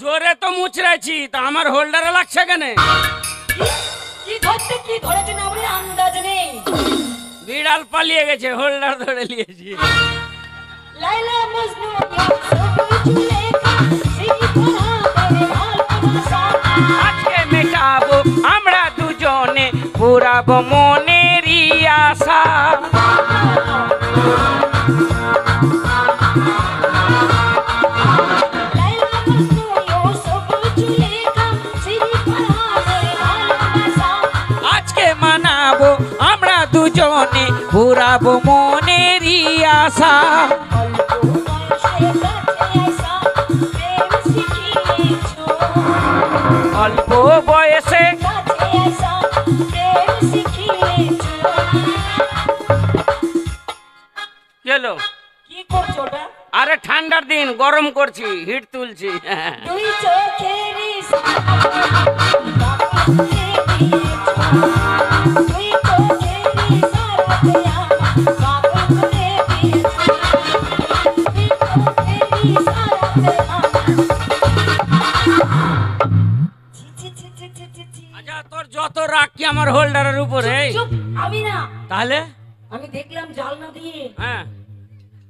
জোরে তো মুচড়াইছি তা আমার হোল্ডারে লাগছে কেন? বিড়াল পালিয়ে গেছে, হোল্ডার ধরে নিয়েছি। আজকে মেটাবো আমরা দুজনে পুরাবো মনেরই আশা। আজকে মানাবো আমরা দুজনে পুরাবো মনেরই আশা। অল্প বয়সে চলো কি করছো? আরে ঠান্ডার দিন গরম করছি, হিট তুলছি। আচ্ছা তোর যত রাগ কি আমার হোল্ডারের উপরে? আমি না, তাহলে আমি দেখলাম জালনা দিয়ে হ্যাঁ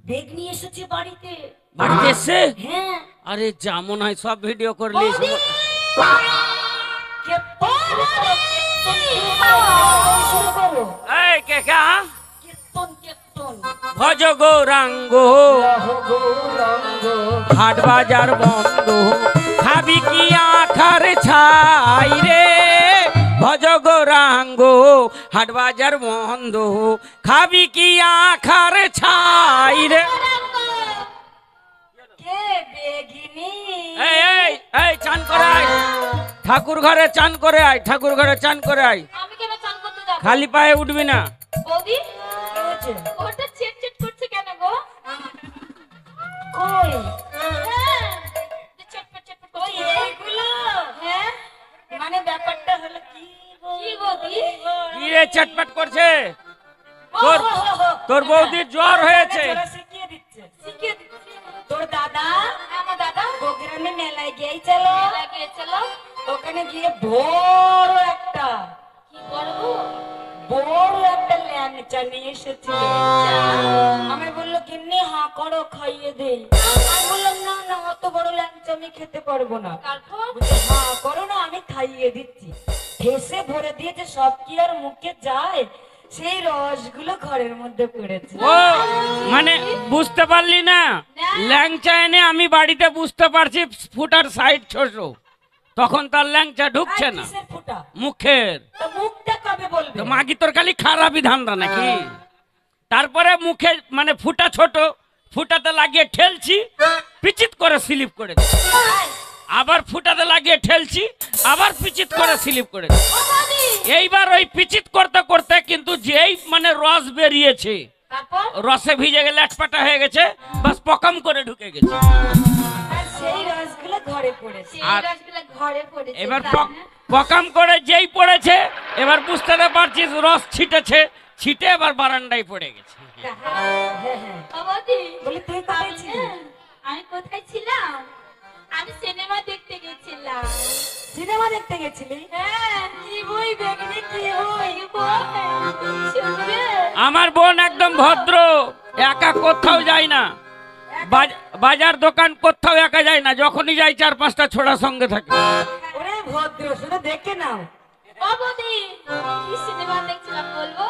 বেগ নিয়ে এসেছে বাড়িতে। বাড়িতে এসে? হ্যাঁ। আরে যা মনে হয় সব ভিডিও করলি। ভজ গৌরাঙ্গ হাট বাজার বন্ধ, খাবি কি আখার ছাই রে? ভজ গৌরাঙ্গ হাট বাজার বন্ধ, খাবি কি আখার ছাই রে? চান করে আয় ঠাকুর ঘরে, চান করে আয় ঠাকুর ঘরে, চান করে আয়। খালি পায়ে উঠবি না। মানে ব্যাপারটা হলো কি চটপট করছে? তোর বৌদির জ্বর হয়েছে। তোর দাদা, আমার দাদা প্রোগ্রামে মেলায় গিয়েছিল, ওখানে গিয়ে বড় একটা ল্যাংচা নিয়ে এসেছিল। আমি বললো কিন্নি হা করো, খাইয়ে দেই। আমি বললাম না না, অত বড় ল্যাংচা আমি খেতে পারবো না। হা করো না, আমি খাইয়ে দিচ্ছি। ঠেসে ভরে দিয়েছে, সব কি আর মুখে যায়? সেই রসগুলো ঘরের মধ্যে পড়েছে। ও মানে বুঝতে পারলি না? ল্যাংচা এনে আমি বাড়িতে বুঝতে পারছি ফুটার সাইড ছোট, তখন তার ল্যাংচা ঢুকছে না মুখের। মুখটা কবে বলবে? তো মাগি তোর খালি খারাপই ধান্দা নাকি? তারপরে মুখে মানে ফুটা ছোট, ফুটাতে লাগিয়ে ঠেলছি, পিচিত করে স্লিপ করে, আবার ফুটাতে লাগিয়ে ঠেলছি, আবার পিচিত করে স্লিপ করে। এইবার ওই পিচিত করতে করতে কিন্তু যেই মানে রস বেরিয়েছে, রসে ভিজে গেলে আটপাটা হয়ে গেছে, বাস পকম করে ঢুকে গেছে। এবার পকাম করে যেই পড়েছে, এবার বুঝতে পারছিস রস ছিটেছে, ছিটে এবার বারান্দায় পড়ে গেছে। আমি কোথায় ছিলাম? আমি সিনেমা দেখতে গেছিলাম। সিনেমা দেখতে গেছিলি? হ্যাঁ। কি বই দেখবি? কি বই? আমার বোন একদম ভদ্র, একা কোথাও যাই না, বাজার দোকান কোথাও একা যাই না, যখনই যাই 4-5টা ছোড়া সঙ্গে থাকে। ওরে ভদ্র, শুধু দেখে নাও। ও বৌদি, কি সিনেমা দেখছিলাম বলবো?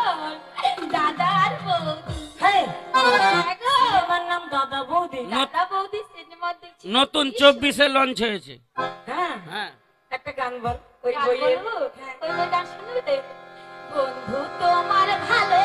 দাদা আর বৌদি। হ্যাঁ, হ্যাঁ গো, আমার নাম দাদা বৌদি। দাদা বৌদি সিনেমা দেখছি। নতুন 24-এ লঞ্চ হয়েছে। হ্যাঁ, হ্যাঁ, একটা গান বল ওই গান বইয়ের। বলবো? ওই বই গান শুনবে? বন্ধু তোমার ভালো